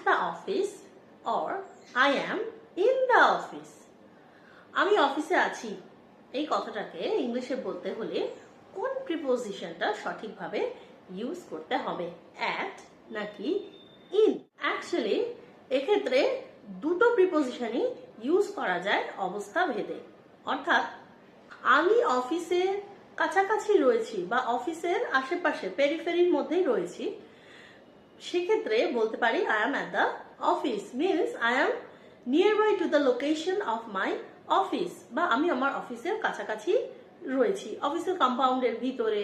the office or I am in the office. আমি অফিসে আছি এই কথাটাকে ইংলিশে বলতে হলে কোন প্রিপোজিশনটা সঠিকভাবে ইউজ করতে হবে, অ্যাট নাকি ইন? অ্যাকচুয়ালি এক্ষেত্রে দুটো প্রিপোজিশনই ইউজ করা যায় অবস্থা ভেদে। অর্থাৎ আমি অফিসের কাছাকাছি রয়েছি বা অফিসের আশেপাশে পেরিফেরির মধ্যেই রয়েছি, সেক্ষেত্রে বলতে পারি I am at the office means I am nearby to the location of my office, বা আমি আমার অফিসের কাছাকাছি রয়েছি, অফিসের কম্পাউন্ডের ভিতরে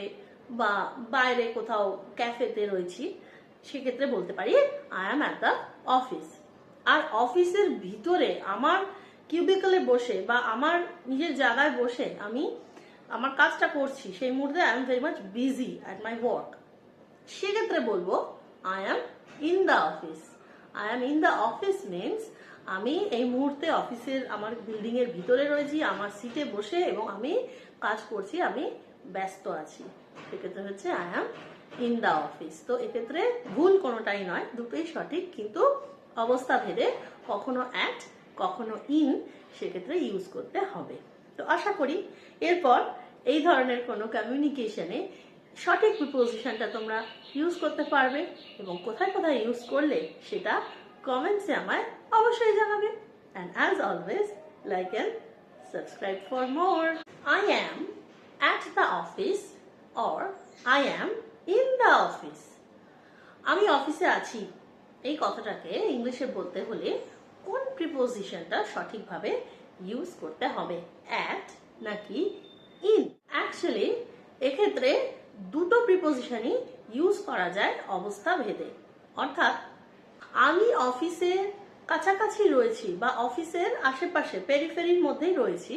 বা বাইরে কোথাও ক্যাফেতে রয়েছি, সেক্ষেত্রে বলতে পারি I am at the office. আর অফিসের ভিতরে আমার কিউবিকলে বসে বা আমার নিজের জায়গায় বসে আমি আমার কাজটা করছি, সেই মুহূর্তে I am very much busy at my work, সেক্ষেত্রে বলবো I am in the office. I am in the office means আমি এই মুহূর্তে অফিসের আমার বিল্ডিং এর ভিতরে রয়েছি, আমার সিটে বসে এবং আমি কাজ করছি, আমি ব্যস্ত আছি, সেক্ষেত্রে হচ্ছে I am in the office. তো এক্ষেত্রে ভুল কোনোটাই নয়, দুটোই সঠিক, কিন্তু অবস্থা ভেদে কখনো অ্যাট কখনো ইন সেক্ষেত্রে ইউজ করতে হবে। তো আশা করি এরপর এই ধরনের কোনো কমিউনিকেশনে সঠিক প্রিপোজিশনটা তোমরা ইউজ করতে পারবে এবং কোথায় কোথায় ইউজ করলে সেটা কমেন্টসে আমায় অবশ্যই জানাবে। And as always, like and subscribe for more. I am at the office or I am in the office. আমি অফিসে আছি এই কথাটাকে ইংলিশে বলতে হলে কোন প্রিপোজিশনটা সঠিকভাবে ইউজ করতে হবে, অ্যাট নাকি ইন? অ্যাকচুয়ালি এক্ষেত্রে দুটো প্রিপোজিশনই ইউজ করা যায় অবস্থা ভেদে। অর্থাৎ আমি অফিসের কাছাকাছি রয়েছি বা অফিসের আশেপাশে পেরিফেরির মধ্যেই রয়েছি,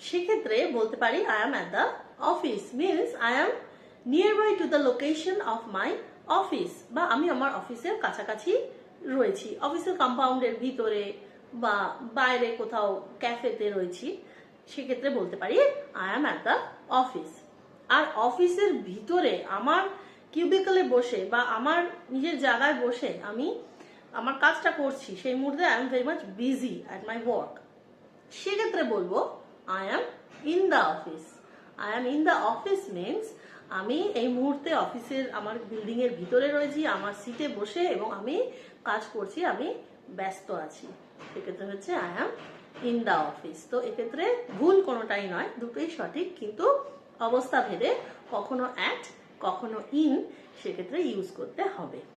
সেক্ষেত্রে বলতে পারি I am at the office means I am nearby to the location of my office, বা আমি আমার অফিসের কাছাকাছি রয়েছি, অফিসের কম্পাউন্ডের ভিতরে বা বাইরে কোথাও ক্যাফেতে রয়েছি, সেক্ষেত্রে বলতে পারি I am at the office. আর অফিসের ভিতরে আমার কিউবিকলে বসে বা আমার নিজের জায়গায় বসে আমি আমার কাজটা করছি, সেই মুহূর্তে I am very much busy at my work, সেক্ষেত্রে বলবো I am in the office. I am in the office means আমি এই মুহূর্তে অফিসের আমার বিল্ডিং এর ভিতরে রয়েছি, আমার সিটে বসে এবং আমি কাজ করছি, আমি ব্যস্ত আছি, সেক্ষেত্রে হচ্ছে I am in the office. তো এক্ষেত্রে ভুল কোনোটাই নয়, দুটোই সঠিক, কিন্তু অবস্থা ভেদে কখনো অ্যাট কখনো ইন সেক্ষেত্রে ইউজ করতে হবে।